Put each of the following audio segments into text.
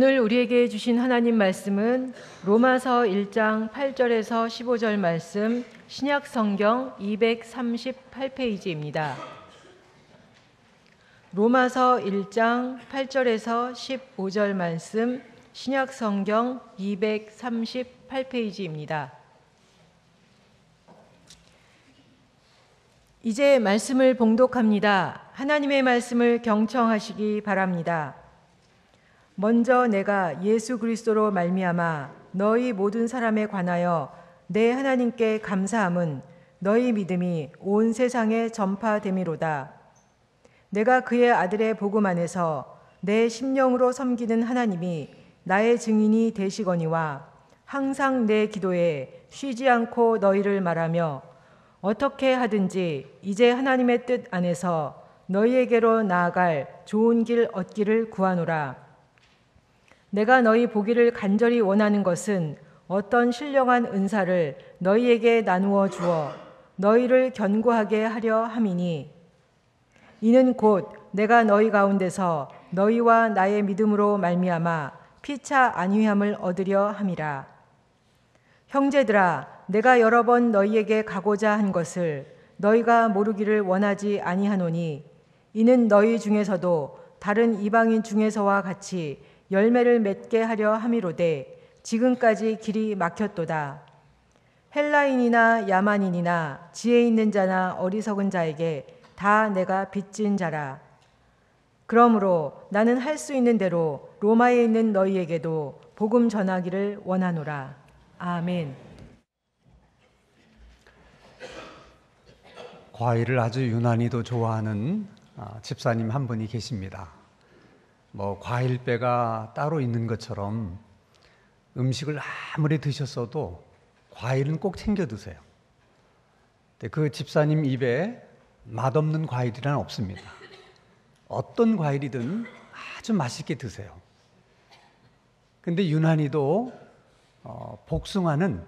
오늘 우리에게 주신 하나님 말씀은 로마서 1장 8절에서 15절 말씀, 신약 성경 238페이지입니다. 로마서 1장 8절에서 15절 말씀, 신약 성경 238페이지입니다. 이제 말씀을 봉독합니다. 하나님의 말씀을 경청하시기 바랍니다. 먼저 내가 예수 그리스도로 말미암아 너희 모든 사람에 관하여 내 하나님께 감사함은 너희 믿음이 온 세상에 전파됨이로다. 내가 그의 아들의 복음 안에서 내 심령으로 섬기는 하나님이 나의 증인이 되시거니와 항상 내 기도에 쉬지 않고 너희를 말하며 어떻게 하든지 이제 하나님의 뜻 안에서 너희에게로 나아갈 좋은 길 얻기를 구하노라. 내가 너희 보기를 간절히 원하는 것은 어떤 신령한 은사를 너희에게 나누어 주어 너희를 견고하게 하려 함이니, 이는 곧 내가 너희 가운데서 너희와 나의 믿음으로 말미암아 피차 안위함을 얻으려 함이라. 형제들아, 내가 여러 번 너희에게 가고자 한 것을 너희가 모르기를 원하지 아니하노니, 이는 너희 중에서도 다른 이방인 중에서와 같이 열매를 맺게 하려 함이로되 지금까지 길이 막혔도다. 헬라인이나 야만인이나 지혜 있는 자나 어리석은 자에게 다 내가 빚진 자라. 그러므로 나는 할 수 있는 대로 로마에 있는 너희에게도 복음 전하기를 원하노라. 아멘. 과일을 아주 유난히도 좋아하는 집사님 한 분이 계십니다. 과일배가 따로 있는 것처럼 음식을 아무리 드셨어도 과일은 꼭 챙겨 드세요. 근데 그 집사님 입에 맛없는 과일이란 없습니다. 어떤 과일이든 아주 맛있게 드세요. 근데 유난히도 복숭아는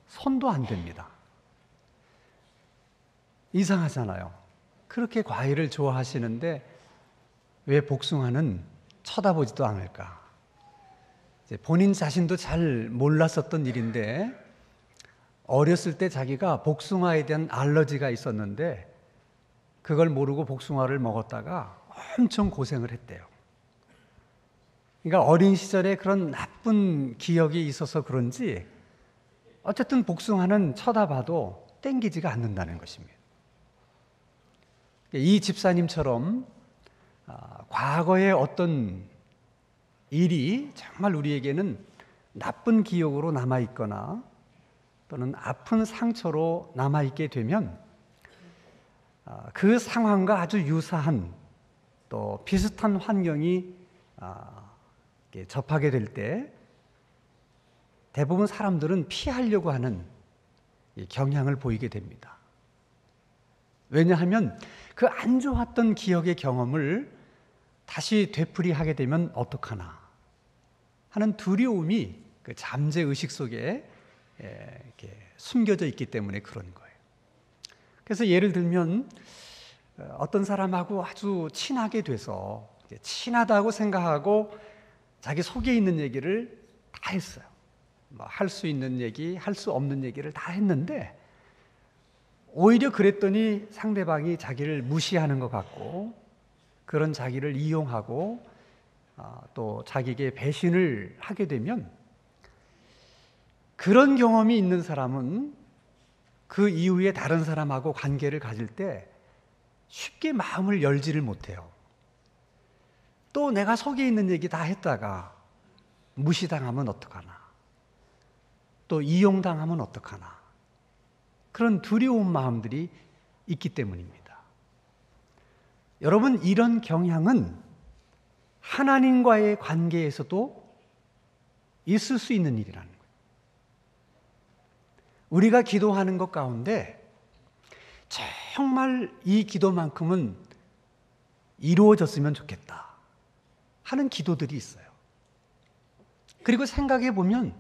손도 안 댑니다. 이상하잖아요. 그렇게 과일을 좋아하시는데 왜 복숭아는 쳐다보지도 않을까? 본인 자신도 잘 몰랐었던 일인데, 어렸을 때 자기가 복숭아에 대한 알러지가 있었는데 그걸 모르고 복숭아를 먹었다가 엄청 고생을 했대요. 그러니까 어린 시절에 그런 나쁜 기억이 있어서 그런지 어쨌든 복숭아는 쳐다봐도 땡기지가 않는다는 것입니다. 이 집사님처럼 과거의 어떤 일이 정말 우리에게는 나쁜 기억으로 남아있거나 또는 아픈 상처로 남아있게 되면 그 상황과 아주 유사한 또 비슷한 환경이 접하게 될 때 대부분 사람들은 피하려고 하는 경향을 보이게 됩니다. 왜냐하면 그 안 좋았던 기억의 경험을 다시 되풀이하게 되면 어떡하나 하는 두려움이 그 잠재의식 속에 이렇게 숨겨져 있기 때문에 그런 거예요. 그래서 예를 들면 어떤 사람하고 아주 친하게 돼서 친하다고 생각하고 자기 속에 있는 얘기를 다 했어요. 할 수 있는 얘기, 할 수 없는 얘기를 다 했는데 오히려 그랬더니 상대방이 자기를 무시하는 것 같고 그런 자기를 이용하고 또 자기에게 배신을 하게 되면, 그런 경험이 있는 사람은 그 이후에 다른 사람하고 관계를 가질 때 쉽게 마음을 열지를 못해요. 또 내가 속에 있는 얘기 다 했다가 무시당하면 어떡하나, 또 이용당하면 어떡하나, 그런 두려운 마음들이 있기 때문입니다. 여러분, 이런 경향은 하나님과의 관계에서도 있을 수 있는 일이라는 거예요. 우리가 기도하는 것 가운데 정말 이 기도만큼은 이루어졌으면 좋겠다 하는 기도들이 있어요. 그리고 생각해 보면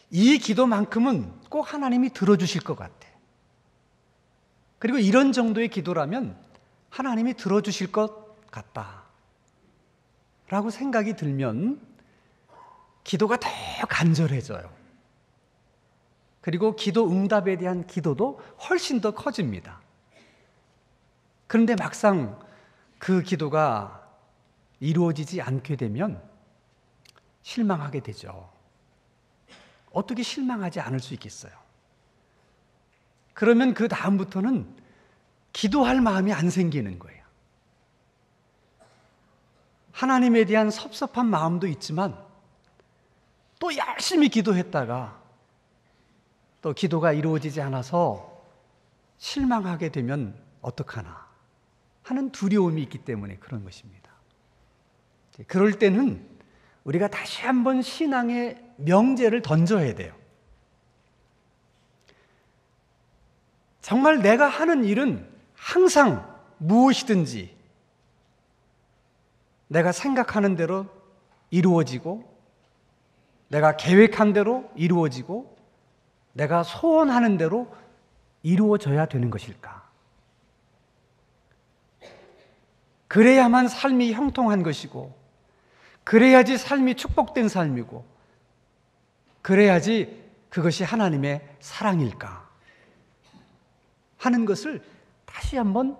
이 기도만큼은 꼭 하나님이 들어주실 것 같아. 그리고 이런 정도의 기도라면 하나님이 들어주실 것 같다 라고 생각이 들면 기도가 더 간절해져요. 그리고 기도 응답에 대한 기도도 훨씬 더 커집니다. 그런데 막상 그 기도가 이루어지지 않게 되면 실망하게 되죠. 어떻게 실망하지 않을 수 있겠어요? 그러면 그 다음부터는 기도할 마음이 안 생기는 거예요. 하나님에 대한 섭섭한 마음도 있지만 또 열심히 기도했다가 또 기도가 이루어지지 않아서 실망하게 되면 어떡하나 하는 두려움이 있기 때문에 그런 것입니다. 그럴 때는 우리가 다시 한번 신앙의 명제를 던져야 돼요. 정말 내가 하는 일은 항상 무엇이든지 내가 생각하는 대로 이루어지고 내가 계획한 대로 이루어지고 내가 소원하는 대로 이루어져야 되는 것일까? 그래야만 삶이 형통한 것이고 그래야지 삶이 축복된 삶이고 그래야지 그것이 하나님의 사랑일까 하는 것을 다시 한번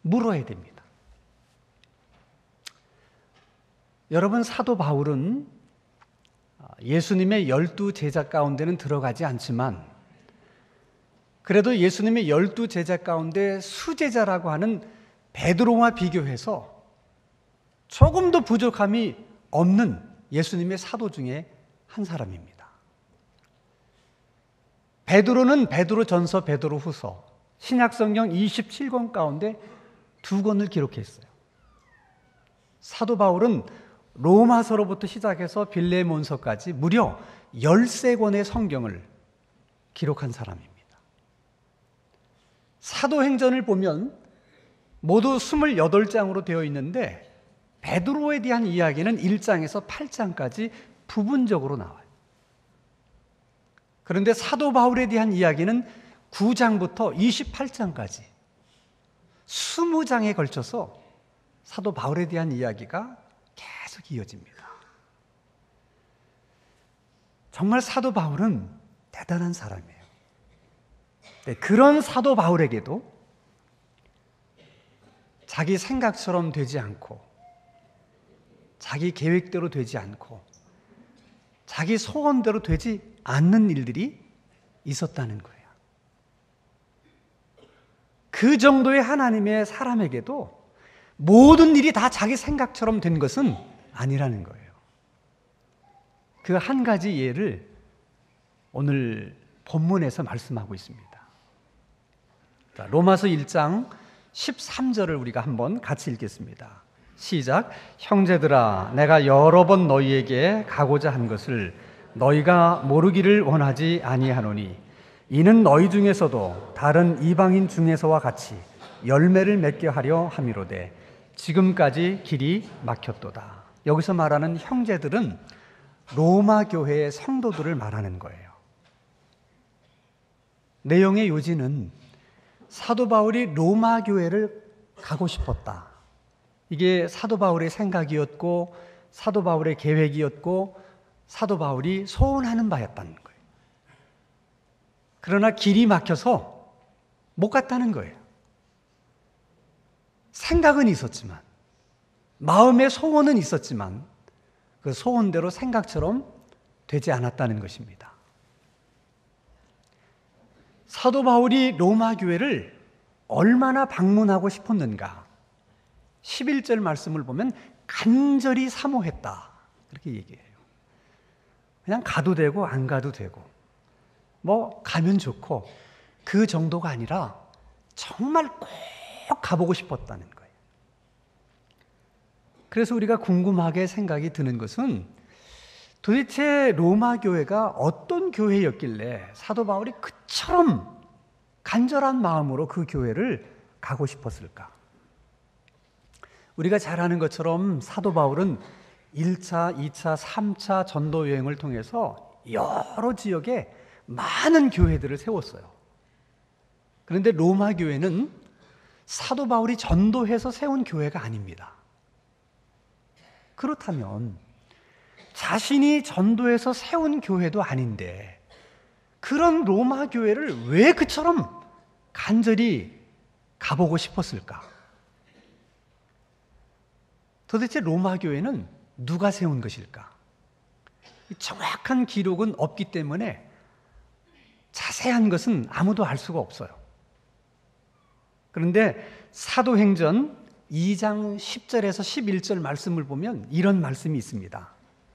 물어야 됩니다. 여러분, 사도 바울은 예수님의 12 제자 가운데는 들어가지 않지만 그래도 예수님의 12 제자 가운데 수제자라고 하는 베드로와 비교해서 조금도 부족함이 없는 예수님의 사도 중에 한 사람입니다. 베드로는 베드로전서, 베드로후서, 신약성경 27권 가운데 2권을 기록했어요. 사도 바울은 로마서로부터 시작해서 빌레몬서까지 무려 13권의 성경을 기록한 사람입니다. 사도행전을 보면 모두 28장으로 되어 있는데 베드로에 대한 이야기는 1장에서 8장까지 부분적으로 나와요. 그런데 사도 바울에 대한 이야기는 9장부터 28장까지 20장에 걸쳐서 사도 바울에 대한 이야기가 계속 이어집니다. 정말 사도 바울은 대단한 사람이에요. 네, 그런 사도 바울에게도 자기 생각처럼 되지 않고 자기 계획대로 되지 않고 자기 소원대로 되지 않는 일들이 있었다는 거예요. 그 정도의 하나님의 사람에게도 모든 일이 다 자기 생각처럼 된 것은 아니라는 거예요. 그 한 가지 예를 오늘 본문에서 말씀하고 있습니다. 자, 로마서 1장 13절을 우리가 한번 같이 읽겠습니다. 시작. 형제들아, 내가 여러 번 너희에게 가고자 한 것을 너희가 모르기를 원하지 아니하노니 이는 너희 중에서도 다른 이방인 중에서와 같이 열매를 맺게 하려 함이로되 지금까지 길이 막혔도다. 여기서 말하는 형제들은 로마 교회의 성도들을 말하는 거예요. 내용의 요지는 사도 바울이 로마 교회를 가고 싶었다. 이게 사도 바울의 생각이었고 사도 바울의 계획이었고 사도 바울이 소원하는 바였다는 거예요. 그러나 길이 막혀서 못 갔다는 거예요. 생각은 있었지만 마음의 소원은 있었지만 그 소원대로 생각처럼 되지 않았다는 것입니다. 사도 바울이 로마 교회를 얼마나 방문하고 싶었는가? 11절 말씀을 보면 간절히 사모했다. 그렇게 얘기해요. 그냥 가도 되고 안 가도 되고 뭐 가면 좋고 그 정도가 아니라 정말 꼭 가보고 싶었다는 거예요. 그래서 우리가 궁금하게 생각이 드는 것은 도대체 로마 교회가 어떤 교회였길래 사도 바울이 그처럼 간절한 마음으로 그 교회를 가고 싶었을까? 우리가 잘 아는 것처럼 사도 바울은 1차, 2차, 3차 전도 여행을 통해서 여러 지역에 많은 교회들을 세웠어요. 그런데 로마 교회는 사도 바울이 전도해서 세운 교회가 아닙니다. 그렇다면 자신이 전도해서 세운 교회도 아닌데 그런 로마 교회를 왜 그처럼 간절히 가보고 싶었을까? 도대체 로마 교회는 누가 세운 것일까? 정확한 기록은 없기 때문에 자세한 것은 아무도 알 수가 없어요. 그런데 사도행전 2장 10절에서 11절 말씀을 보면 이런 말씀이 있습니다.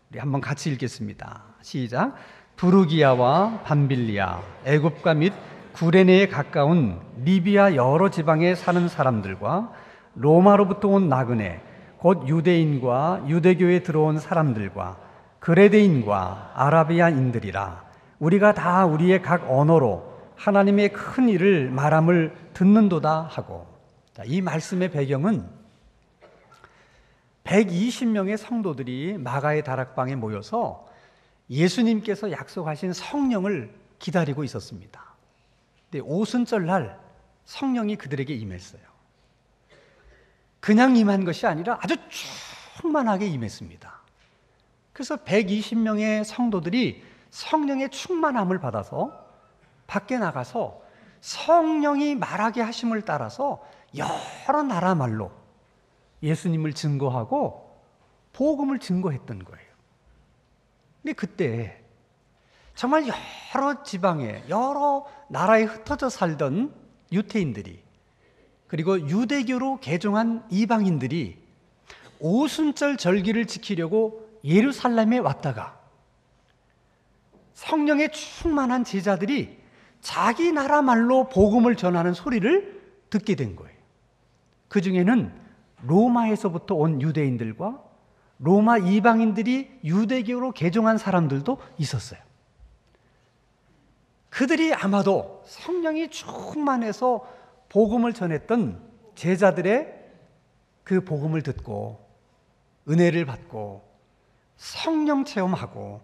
우리 한번 같이 읽겠습니다. 시작. 부르기아와 밤빌리아, 애굽과 및 구레네에 가까운 리비아 여러 지방에 사는 사람들과 로마로부터 온 나그네, 곧 유대인과 유대교에 들어온 사람들과 그레데인과 아라비아인들이라. 우리가 다 우리의 각 언어로 하나님의 큰 일을 말함을 듣는도다 하고. 이 말씀의 배경은 120명의 성도들이 마가의 다락방에 모여서 예수님께서 약속하신 성령을 기다리고 있었습니다. 근데 오순절 날 성령이 그들에게 임했어요. 그냥 임한 것이 아니라 아주 충만하게 임했습니다. 그래서 120명의 성도들이 성령의 충만함을 받아서 밖에 나가서 성령이 말하게 하심을 따라서 여러 나라 말로 예수님을 증거하고 복음을 증거했던 거예요. 근데 그때 정말 여러 지방에 여러 나라에 흩어져 살던 유태인들이 그리고 유대교로 개종한 이방인들이 오순절 절기를 지키려고 예루살렘에 왔다가 성령의 충만한 제자들이 자기 나라 말로 복음을 전하는 소리를 듣게 된 거예요. 그 중에는 로마에서부터 온 유대인들과 로마 이방인들이 유대교로 개종한 사람들도 있었어요. 그들이 아마도 성령이 충만해서 복음을 전했던 제자들의 그 복음을 듣고 은혜를 받고 성령 체험하고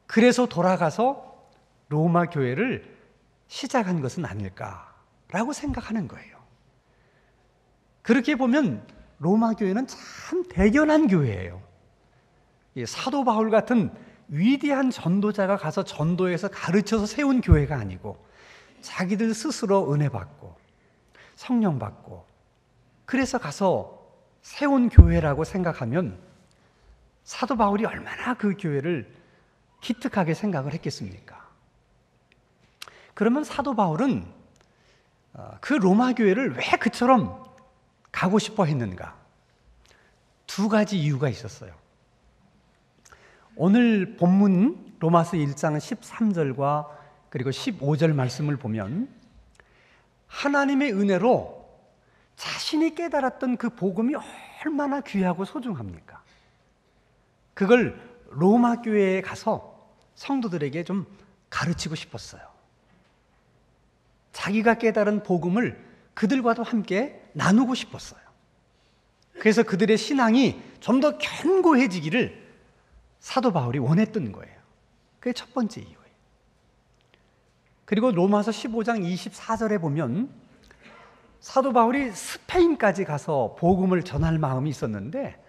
그래서 돌아가서 로마 교회를 시작한 것은 아닐까라고 생각하는 거예요. 그렇게 보면 로마 교회는 참 대견한 교회예요. 사도 바울 같은 위대한 전도자가 가서 전도해서 가르쳐서 세운 교회가 아니고 자기들 스스로 은혜 받고 성령 받고 그래서 가서 세운 교회라고 생각하면 사도 바울이 얼마나 그 교회를 기특하게 생각을 했겠습니까? 그러면 사도 바울은 그 로마 교회를 왜 그처럼 가고 싶어 했는가? 두 가지 이유가 있었어요. 오늘 본문 로마서 1장 13절과 그리고 15절 말씀을 보면 하나님의 은혜로 자신이 깨달았던 그 복음이 얼마나 귀하고 소중합니까? 그걸 로마 교회에 가서 성도들에게 좀 가르치고 싶었어요. 자기가 깨달은 복음을 그들과도 함께 나누고 싶었어요. 그래서 그들의 신앙이 좀 더 견고해지기를 사도 바울이 원했던 거예요. 그게 첫 번째 이유예요. 그리고 로마서 15장 24절에 보면 사도 바울이 스페인까지 가서 복음을 전할 마음이 있었는데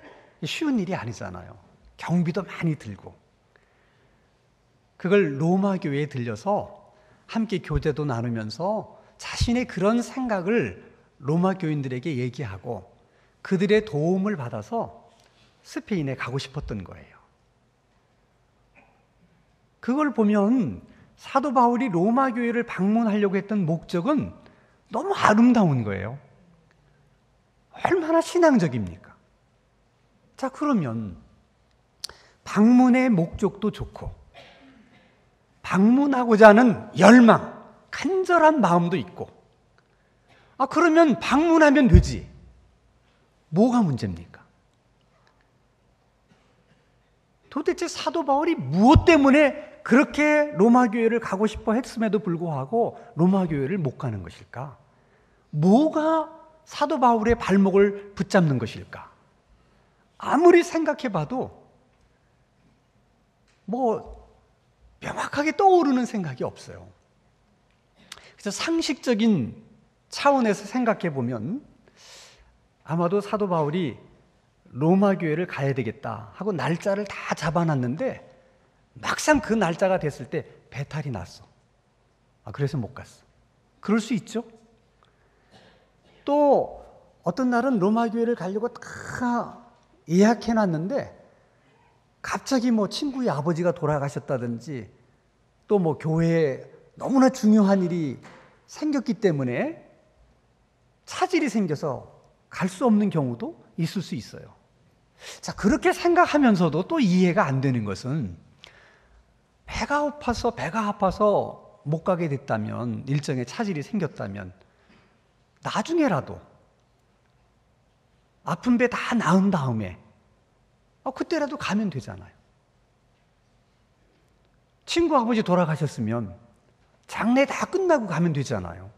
쉬운 일이 아니잖아요. 경비도 많이 들고. 그걸 로마 교회에 들려서 함께 교제도 나누면서 자신의 그런 생각을 로마 교인들에게 얘기하고 그들의 도움을 받아서 스페인에 가고 싶었던 거예요. 그걸 보면 사도 바울이 로마 교회를 방문하려고 했던 목적은 너무 아름다운 거예요. 얼마나 신앙적입니까? 자, 그러면 방문의 목적도 좋고 방문하고자 하는 열망, 간절한 마음도 있고 그러면 방문하면 되지. 뭐가 문제입니까? 도대체 사도 바울이 무엇 때문에 그렇게 로마 교회를 가고 싶어 했음에도 불구하고 로마 교회를 못 가는 것일까? 뭐가 사도 바울의 발목을 붙잡는 것일까? 아무리 생각해봐도 명확하게 떠오르는 생각이 없어요. 그래서 상식적인 차원에서 생각해보면 아마도 사도 바울이 로마 교회를 가야 되겠다 하고 날짜를 다 잡아놨는데 막상 그 날짜가 됐을 때 배탈이 났어. 그래서 못 갔어. 그럴 수 있죠. 또 어떤 날은 로마 교회를 가려고 다 예약해놨는데 갑자기 뭐 친구의 아버지가 돌아가셨다든지 또 뭐 교회에 너무나 중요한 일이 생겼기 때문에 차질이 생겨서 갈 수 없는 경우도 있을 수 있어요. 자, 그렇게 생각하면서도 또 이해가 안 되는 것은 배가 아파서 못 가게 됐다면, 일정에 차질이 생겼다면 나중에라도 아픈 배 다 나은 다음에 그때라도 가면 되잖아요. 친구 아버지 돌아가셨으면 장례 다 끝나고 가면 되잖아요.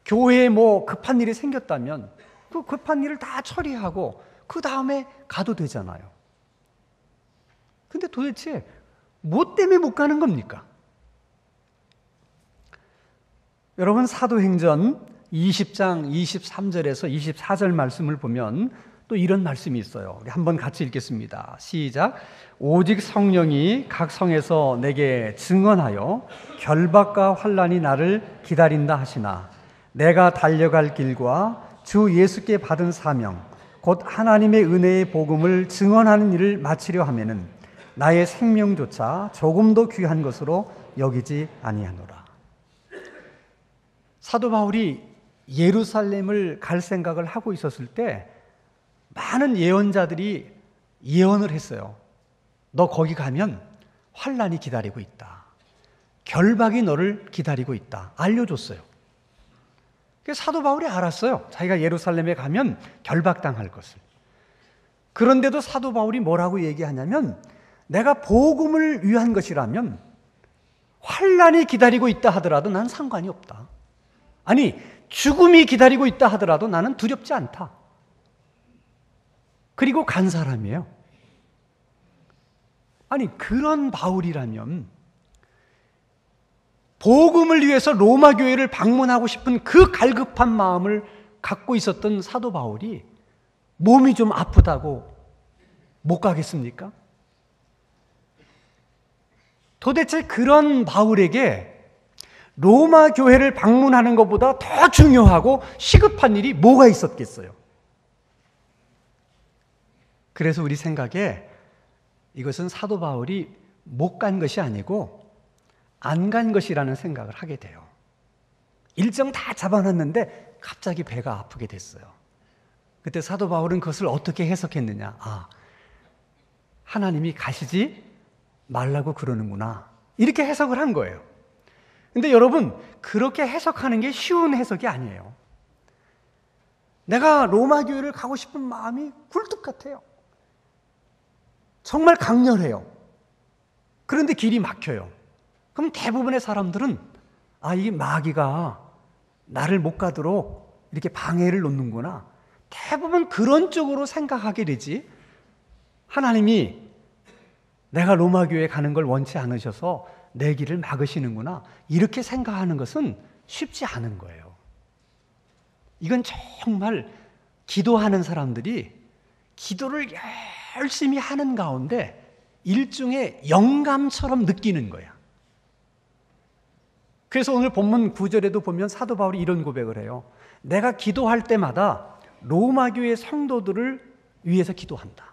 교회에 뭐 급한 일이 생겼다면 그 급한 일을 다 처리하고 그 다음에 가도 되잖아요. 근데 도대체 뭐 때문에 못 가는 겁니까? 여러분, 사도행전 20장 23절에서 24절 말씀을 보면 또 이런 말씀이 있어요. 우리 한번 같이 읽겠습니다. 시작. 오직 성령이 각 성에서 내게 증언하여 결박과 환난이 나를 기다린다 하시나 내가 달려갈 길과 주 예수께 받은 사명 곧 하나님의 은혜의 복음을 증언하는 일을 마치려 하면은 나의 생명조차 조금도 귀한 것으로 여기지 아니하노라. 사도 바울이 예루살렘을 갈 생각을 하고 있었을 때 많은 예언자들이 예언을 했어요. 너 거기 가면 환난이 기다리고 있다. 결박이 너를 기다리고 있다. 알려줬어요. 그래서 사도 바울이 알았어요. 자기가 예루살렘에 가면 결박당할 것을. 그런데도 사도 바울이 뭐라고 얘기하냐면 내가 복음을 위한 것이라면 환난이 기다리고 있다 하더라도 난 상관이 없다. 아니, 죽음이 기다리고 있다 하더라도 나는 두렵지 않다. 그리고 간 사람이에요. 아니, 그런 바울이라면 복음을 위해서 로마 교회를 방문하고 싶은 그 갈급한 마음을 갖고 있었던 사도 바울이 몸이 좀 아프다고 못 가겠습니까? 도대체 그런 바울에게 로마 교회를 방문하는 것보다 더 중요하고 시급한 일이 뭐가 있었겠어요? 그래서 우리 생각에 이것은 사도 바울이 못 간 것이 아니고 안 간 것이라는 생각을 하게 돼요. 일정 다 잡아놨는데 갑자기 배가 아프게 됐어요. 그때 사도 바울은 그것을 어떻게 해석했느냐? 하나님이 가시지 말라고 그러는구나. 이렇게 해석을 한 거예요. 근데 여러분, 그렇게 해석하는 게 쉬운 해석이 아니에요. 내가 로마 교회를 가고 싶은 마음이 굴뚝 같아요. 정말 강렬해요. 그런데 길이 막혀요. 그럼 대부분의 사람들은 이 마귀가 나를 못 가도록 이렇게 방해를 놓는구나. 대부분 그런 쪽으로 생각하게 되지, 하나님이 내가 로마 교회에 가는 걸 원치 않으셔서 내 길을 막으시는구나, 이렇게 생각하는 것은 쉽지 않은 거예요. 이건 정말 기도하는 사람들이 기도를 열심히 하는 가운데 일종의 영감처럼 느끼는 거야. 그래서 오늘 본문 9절에도 보면 사도 바울이 이런 고백을 해요. 내가 기도할 때마다 로마 교회 성도들을 위해서 기도한다.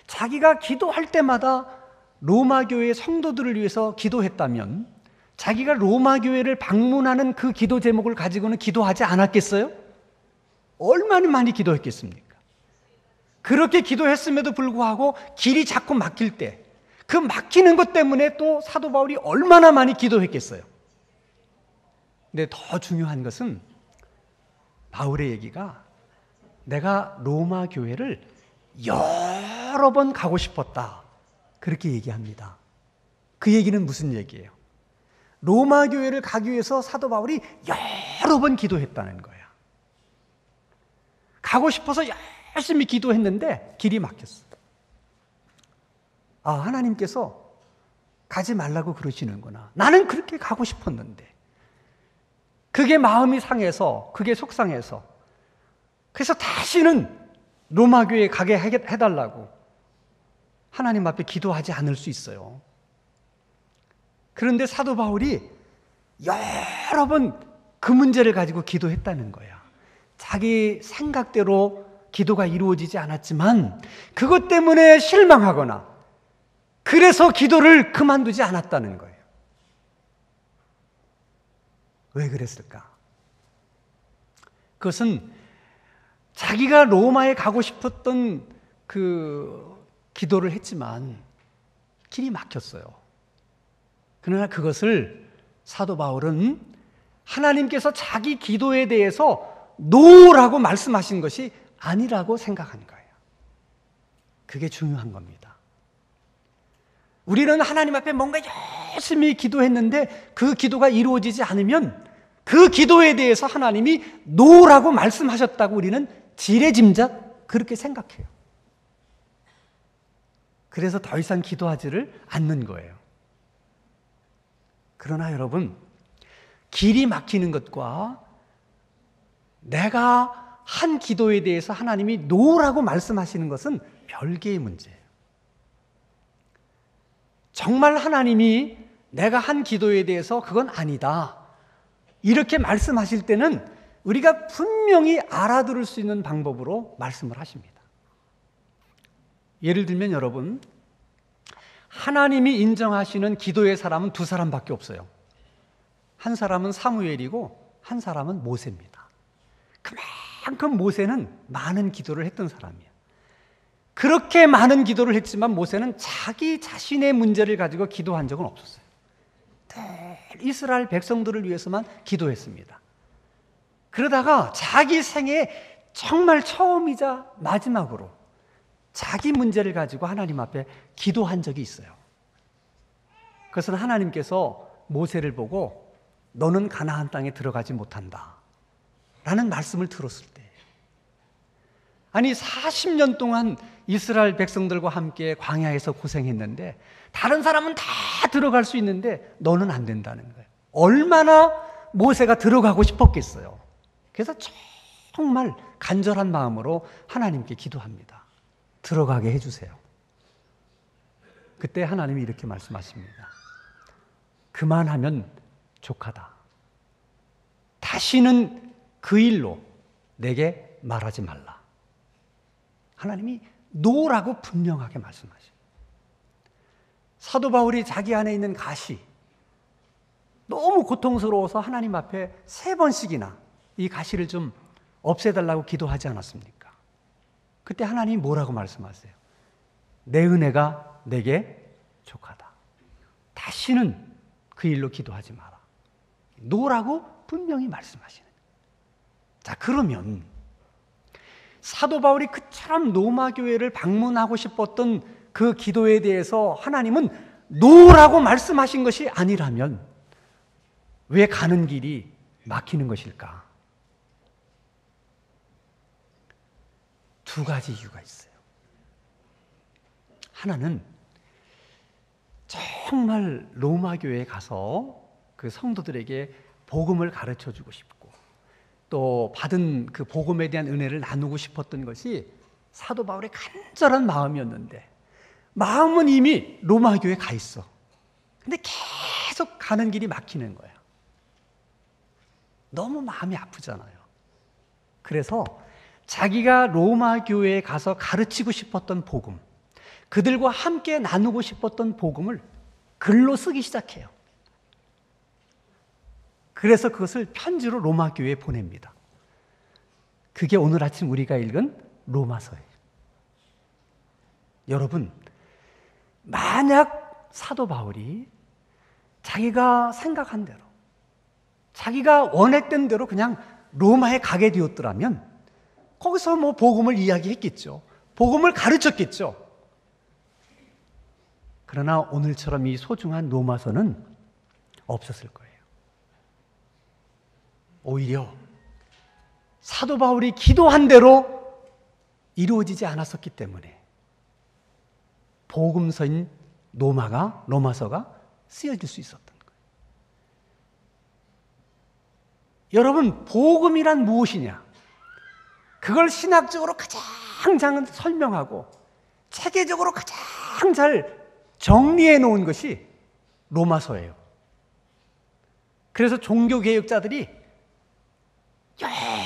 자기가 기도할 때마다 로마 교회 성도들을 위해서 기도했다면 자기가 로마 교회를 방문하는 그 기도 제목을 가지고는 기도하지 않았겠어요? 얼마나 많이 기도했겠습니까? 그렇게 기도했음에도 불구하고 길이 자꾸 막힐 때, 그 막히는 것 때문에 또 사도 바울이 얼마나 많이 기도했겠어요? 근데 더 중요한 것은 바울의 얘기가 내가 로마 교회를 여러 번 가고 싶었다, 그렇게 얘기합니다. 그 얘기는 무슨 얘기예요? 로마 교회를 가기 위해서 사도 바울이 여러 번 기도했다는 거야. 가고 싶어서 열심히 기도했는데 길이 막혔어. 하나님께서 가지 말라고 그러시는구나. 나는 그렇게 가고 싶었는데. 그게 마음이 상해서, 그게 속상해서, 그래서 다시는 로마 교회에 가게 해달라고 하나님 앞에 기도하지 않을 수 있어요. 그런데 사도 바울이 여러 번 그 문제를 가지고 기도했다는 거야. 자기 생각대로 기도가 이루어지지 않았지만 그것 때문에 실망하거나 그래서 기도를 그만두지 않았다는 거예요. 왜 그랬을까? 그것은 자기가 로마에 가고 싶었던 그 기도를 했지만 길이 막혔어요. 그러나 그것을 사도 바울은 하나님께서 자기 기도에 대해서 노라고 말씀하신 것이 아니라고 생각한 거예요. 그게 중요한 겁니다. 우리는 하나님 앞에 뭔가 열심히 기도했는데 그 기도가 이루어지지 않으면 그 기도에 대해서 하나님이 노라고 말씀하셨다고 우리는 지레짐작 그렇게 생각해요. 그래서 더 이상 기도하지를 않는 거예요. 그러나 여러분, 길이 막히는 것과 내가 한 기도에 대해서 하나님이 노라고 말씀하시는 것은 별개의 문제예요. 정말 하나님이 내가 한 기도에 대해서 그건 아니다, 이렇게 말씀하실 때는 우리가 분명히 알아들을 수 있는 방법으로 말씀을 하십니다. 예를 들면 여러분, 하나님이 인정하시는 기도의 사람은 두 사람밖에 없어요. 한 사람은 사무엘이고 한 사람은 모세입니다. 그만큼 모세는 많은 기도를 했던 사람이에요. 그렇게 많은 기도를 했지만 모세는 자기 자신의 문제를 가지고 기도한 적은 없었어요. 늘 이스라엘 백성들을 위해서만 기도했습니다. 그러다가 자기 생애 정말 처음이자 마지막으로 자기 문제를 가지고 하나님 앞에 기도한 적이 있어요. 그것은 하나님께서 모세를 보고 너는 가나안 땅에 들어가지 못한다 라는 말씀을 들었을 때, 아니 40년 동안 이스라엘 백성들과 함께 광야에서 고생했는데 다른 사람은 다 들어갈 수 있는데 너는 안 된다는 거예요. 얼마나 모세가 들어가고 싶었겠어요. 그래서 정말 간절한 마음으로 하나님께 기도합니다. 들어가게 해주세요. 그때 하나님이 이렇게 말씀하십니다. 그만하면 족하다. 다시는 그 일로 내게 말하지 말라. 하나님이 노라고 분명하게 말씀하십니다. 사도 바울이 자기 안에 있는 가시, 너무 고통스러워서 하나님 앞에 3번씩이나 이 가시를 좀 없애달라고 기도하지 않았습니까? 그때 하나님이 뭐라고 말씀하세요? 내 은혜가 내게 족하다. 다시는 그 일로 기도하지 마라. 노라고 분명히 말씀하시는. 자, 그러면 사도 바울이 그처럼 로마 교회를 방문하고 싶었던 그 기도에 대해서 하나님은 노라고 말씀하신 것이 아니라면 왜 가는 길이 막히는 것일까? 2가지 이유가 있어요. 하나는 정말 로마 교회에 가서 그 성도들에게 복음을 가르쳐 주고 싶고 또 받은 그 복음에 대한 은혜를 나누고 싶었던 것이 사도 바울의 간절한 마음이었는데 마음은 이미 로마 교회에 가 있어. 근데 계속 가는 길이 막히는 거야. 너무 마음이 아프잖아요. 그래서 자기가 로마 교회에 가서 가르치고 싶었던 복음, 그들과 함께 나누고 싶었던 복음을 글로 쓰기 시작해요. 그래서 그것을 편지로 로마 교회에 보냅니다. 그게 오늘 아침 우리가 읽은 로마서예요. 여러분, 만약 사도 바울이 자기가 생각한 대로, 자기가 원했던 대로 그냥 로마에 가게 되었더라면 거기서 뭐 복음을 이야기했겠죠. 복음을 가르쳤겠죠. 그러나 오늘처럼 이 소중한 로마서는 없었을 거예요. 오히려 사도 바울이 기도한 대로 이루어지지 않았었기 때문에 복음서인 로마서가 쓰여질 수 있었던 거예요. 여러분, 복음이란 무엇이냐? 그걸 신학적으로 가장 가장 잘 설명하고 체계적으로 가장 잘 정리해 놓은 것이 로마서예요. 그래서 종교개혁자들이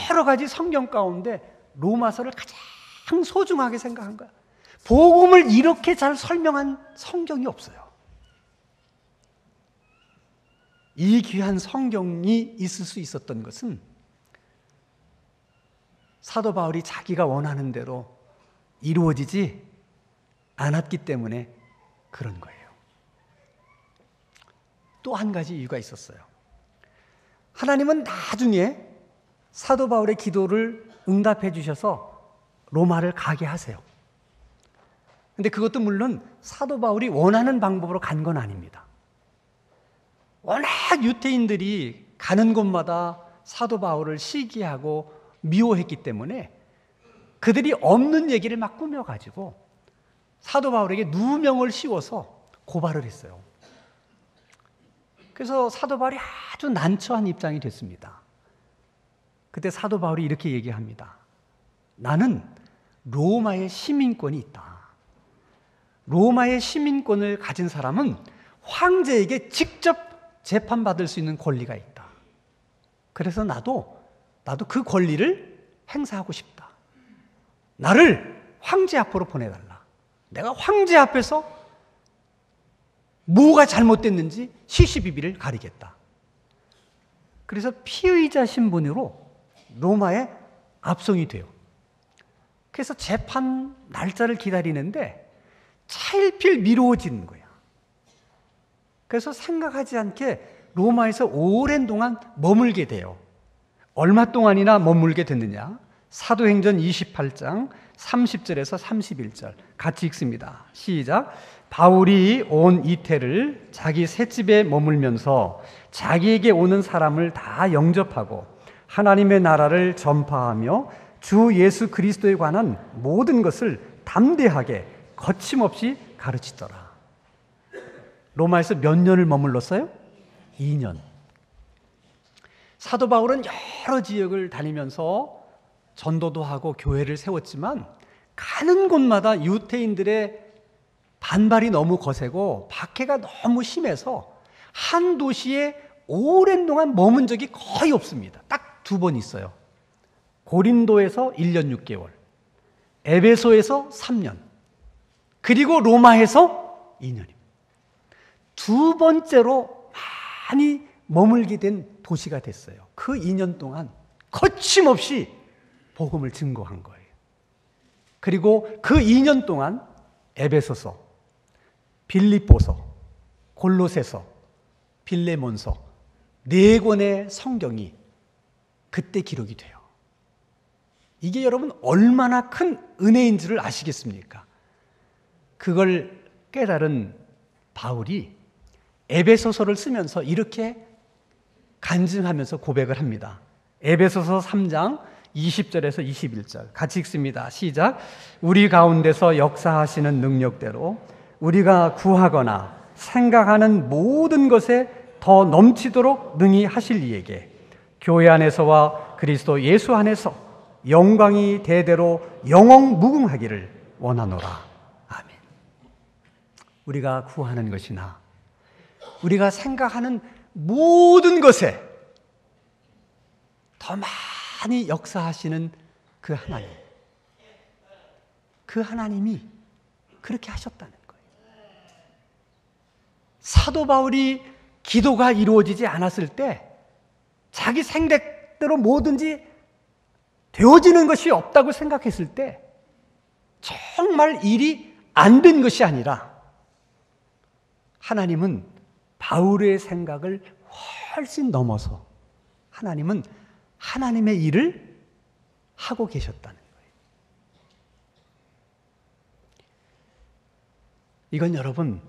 여러 가지 성경 가운데 로마서를 가장 소중하게 생각한 거야. 복음을 이렇게 잘 설명한 성경이 없어요. 이 귀한 성경이 있을 수 있었던 것은 사도 바울이 자기가 원하는 대로 이루어지지 않았기 때문에 그런 거예요. 또 한 가지 이유가 있었어요. 하나님은 나중에 사도 바울의 기도를 응답해 주셔서 로마를 가게 하세요. 근데 그것도 물론 사도 바울이 원하는 방법으로 간 건 아닙니다. 워낙 유대인들이 가는 곳마다 사도 바울을 시기하고 미워했기 때문에 그들이 없는 얘기를 막 꾸며가지고 사도 바울에게 누명을 씌워서 고발을 했어요. 그래서 사도 바울이 아주 난처한 입장이 됐습니다. 그때 사도 바울이 이렇게 얘기합니다. 나는 로마의 시민권이 있다. 로마의 시민권을 가진 사람은 황제에게 직접 재판받을 수 있는 권리가 있다. 그래서 나도 그 권리를 행사하고 싶다. 나를 황제 앞으로 보내달라. 내가 황제 앞에서 뭐가 잘못됐는지 시시비비를 가리겠다. 그래서 피의자 신분으로 로마에 압송이 돼요. 그래서 재판 날짜를 기다리는데 차일피일 미루어지는 거야. 그래서 생각하지 않게 로마에서 오랜 동안 머물게 돼요. 얼마 동안이나 머물게 됐느냐? 사도행전 28장 30절에서 31절 같이 읽습니다. 시작. 바울이 온 이태를 자기 셋집에 머물면서 자기에게 오는 사람을 다 영접하고 하나님의 나라를 전파하며 주 예수 그리스도에 관한 모든 것을 담대하게 거침없이 가르치더라. 로마에서 몇 년을 머물렀어요? 2년. 사도 바울은 여러 지역을 다니면서 전도도 하고 교회를 세웠지만 가는 곳마다 유대인들의 반발이 너무 거세고 박해가 너무 심해서 한 도시에 오랜 동안 머문 적이 거의 없습니다. 딱 2번 있어요. 고린도에서 1년 6개월, 에베소에서 3년, 그리고 로마에서 2년입니다. 2번째로 많이 머물게 된 도시가 됐어요. 그 2년 동안 거침없이 복음을 증거한 거예요. 그리고 그 2년 동안 에베소서, 빌립보서, 골로새서, 빌레몬서 4권의 성경이 그때 기록이 돼요. 이게 여러분 얼마나 큰 은혜인 줄을 아시겠습니까? 그걸 깨달은 바울이 에베소서를 쓰면서 이렇게 간증하면서 고백을 합니다. 에베소서 3장 20절에서 21절 같이 읽습니다. 시작. 우리 가운데서 역사하시는 능력대로 우리가 구하거나 생각하는 모든 것에 더 넘치도록 능히 하실 이에게 교회 안에서와 그리스도 예수 안에서 영광이 대대로 영원무궁하기를 원하노라. 아멘. 우리가 구하는 것이나 우리가 생각하는 모든 것에 더 많이 역사하시는 그 하나님, 그 하나님이 그렇게 하셨다는 거예요. 사도 바울이 기도가 이루어지지 않았을 때 자기 생각대로 뭐든지 되어지는 것이 없다고 생각했을 때 정말 일이 안 된 것이 아니라 하나님은 바울의 생각을 훨씬 넘어서 하나님은 하나님의 일을 하고 계셨다는 거예요. 이건 여러분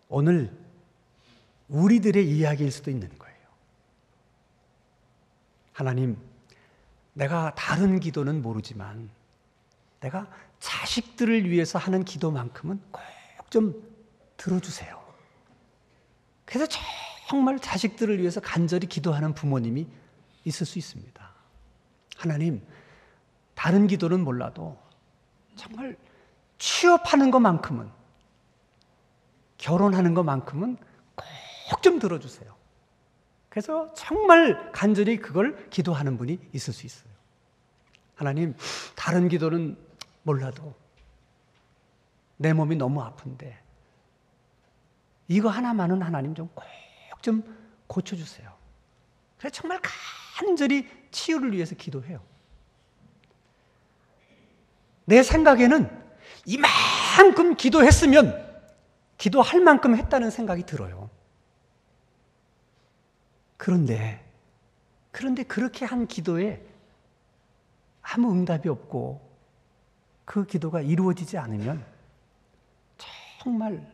오늘 우리들의 이야기일 수도 있는 거예요. 하나님, 내가 다른 기도는 모르지만 내가 자식들을 위해서 하는 기도만큼은 꼭 좀 들어주세요. 그래서 정말 자식들을 위해서 간절히 기도하는 부모님이 있을 수 있습니다. 하나님, 다른 기도는 몰라도 정말 취업하는 것만큼은, 결혼하는 것만큼은 꼭 좀 들어주세요. 그래서 정말 간절히 그걸 기도하는 분이 있을 수 있어요. 하나님, 다른 기도는 몰라도 내 몸이 너무 아픈데 이거 하나만은 하나님 좀 꼭 좀 고쳐주세요. 그래서 정말 간절히 치유를 위해서 기도해요. 내 생각에는 이만큼 기도했으면 기도할 만큼 했다는 생각이 들어요. 그런데 그렇게 한 기도에 아무 응답이 없고 그 기도가 이루어지지 않으면 정말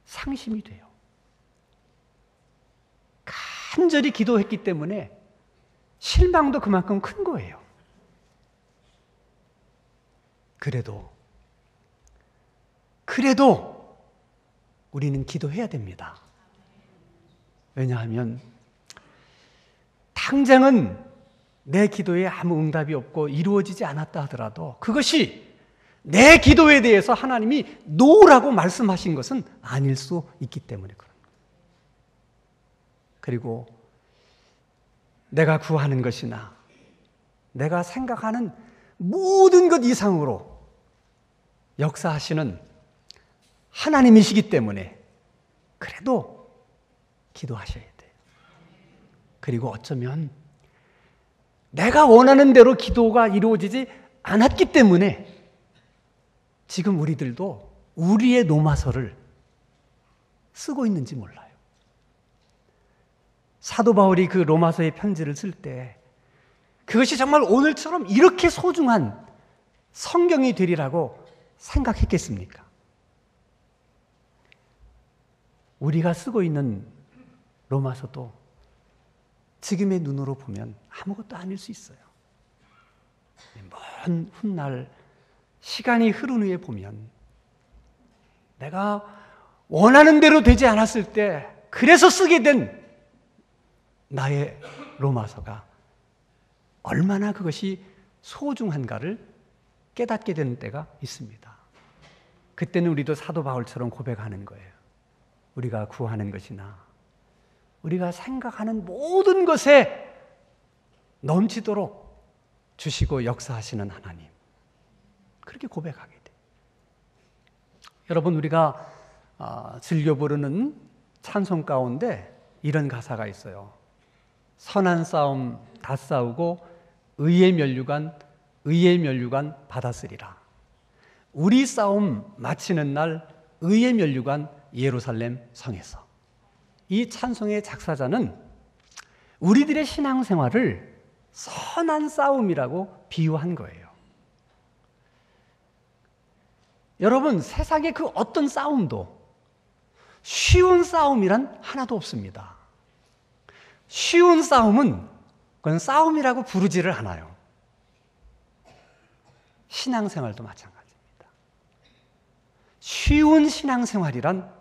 상심이 돼요. 간절히 기도했기 때문에 실망도 그만큼 큰 거예요. 그래도 우리는 기도해야 됩니다. 왜냐하면 당장은 내 기도에 아무 응답이 없고 이루어지지 않았다 하더라도 그것이 내 기도에 대해서 하나님이 노라고 말씀하신 것은 아닐 수 있기 때문에 그런 거예요. 그리고 내가 구하는 것이나 내가 생각하는 모든 것 이상으로 역사하시는 하나님이시기 때문에 그래도 기도하셔야 돼요. 그리고 어쩌면 내가 원하는 대로 기도가 이루어지지 않았기 때문에 지금 우리들도 우리의 노마서를 쓰고 있는지 몰라요. 사도 바울이 그 로마서의 편지를 쓸 때 그것이 정말 오늘처럼 이렇게 소중한 성경이 되리라고 생각했겠습니까? 우리가 쓰고 있는 로마서도 지금의 눈으로 보면 아무것도 아닐 수 있어요. 먼 훗날 시간이 흐른 후에 보면 내가 원하는 대로 되지 않았을 때 그래서 쓰게 된 나의 로마서가 얼마나 그것이 소중한가를 깨닫게 되는 때가 있습니다. 그때는 우리도 사도 바울처럼 고백하는 거예요. 우리가 구하는 것이나 우리가 생각하는 모든 것에 넘치도록 주시고 역사하시는 하나님, 그렇게 고백하게 돼요. 여러분, 우리가 즐겨 부르는 찬송 가운데 이런 가사가 있어요. 선한 싸움 다 싸우고 의의 면류관 받았으리라. 우리 싸움 마치는 날 의의 면류관 예루살렘 성에서. 이 찬송의 작사자는 우리들의 신앙생활을 선한 싸움이라고 비유한 거예요. 여러분, 세상의 그 어떤 싸움도 쉬운 싸움이란 하나도 없습니다. 쉬운 싸움은 그건 싸움이라고 부르지를 않아요. 신앙생활도 마찬가지입니다. 쉬운 신앙생활이란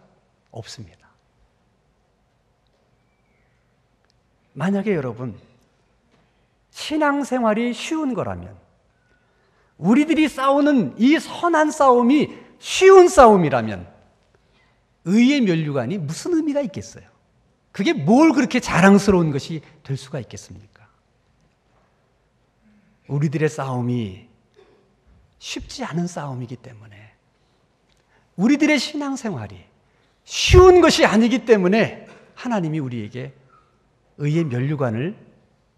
없습니다. 만약에 여러분, 신앙생활이 쉬운 거라면 우리들이 싸우는 이 선한 싸움이 쉬운 싸움이라면 의의 면류관이 무슨 의미가 있겠어요? 그게 뭘 그렇게 자랑스러운 것이 될 수가 있겠습니까? 우리들의 싸움이 쉽지 않은 싸움이기 때문에, 우리들의 신앙생활이 쉬운 것이 아니기 때문에 하나님이 우리에게 의의 면류관을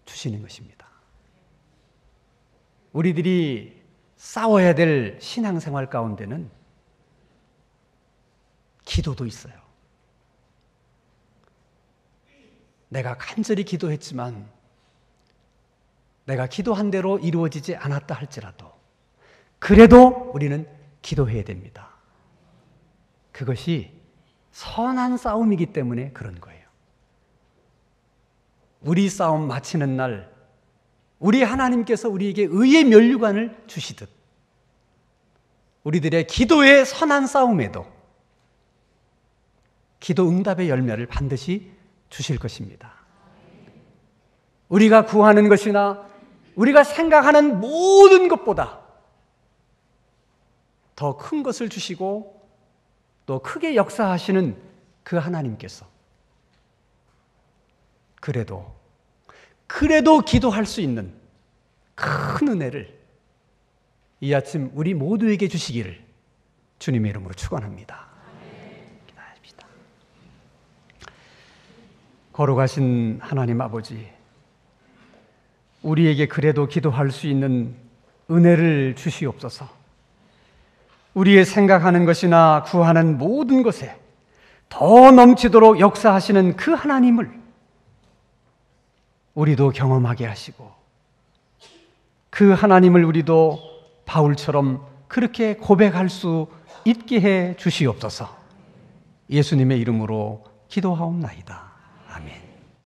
주시는 것입니다. 우리들이 싸워야 될 신앙생활 가운데는 기도도 있어요. 내가 간절히 기도했지만 내가 기도한 대로 이루어지지 않았다 할지라도 그래도 우리는 기도해야 됩니다. 그것이 선한 싸움이기 때문에 그런 거예요. 우리 싸움 마치는 날 우리 하나님께서 우리에게 의의 면류관을 주시듯 우리들의 기도의 선한 싸움에도 기도 응답의 열매를 반드시 주실 것입니다. 우리가 구하는 것이나 우리가 생각하는 모든 것보다 더 큰 것을 주시고 또 크게 역사하시는 그 하나님께서 그래도 기도할 수 있는 큰 은혜를 이 아침 우리 모두에게 주시기를 주님의 이름으로 축원합니다. 기도합시다. 걸어가신 하나님 아버지, 우리에게 그래도 기도할 수 있는 은혜를 주시옵소서. 우리의 생각하는 것이나 구하는 모든 것에 더 넘치도록 역사하시는 그 하나님을 우리도 경험하게 하시고, 그 하나님을 우리도 바울처럼 그렇게 고백할 수 있게 해 주시옵소서. 예수님의 이름으로 기도하옵나이다. 아멘.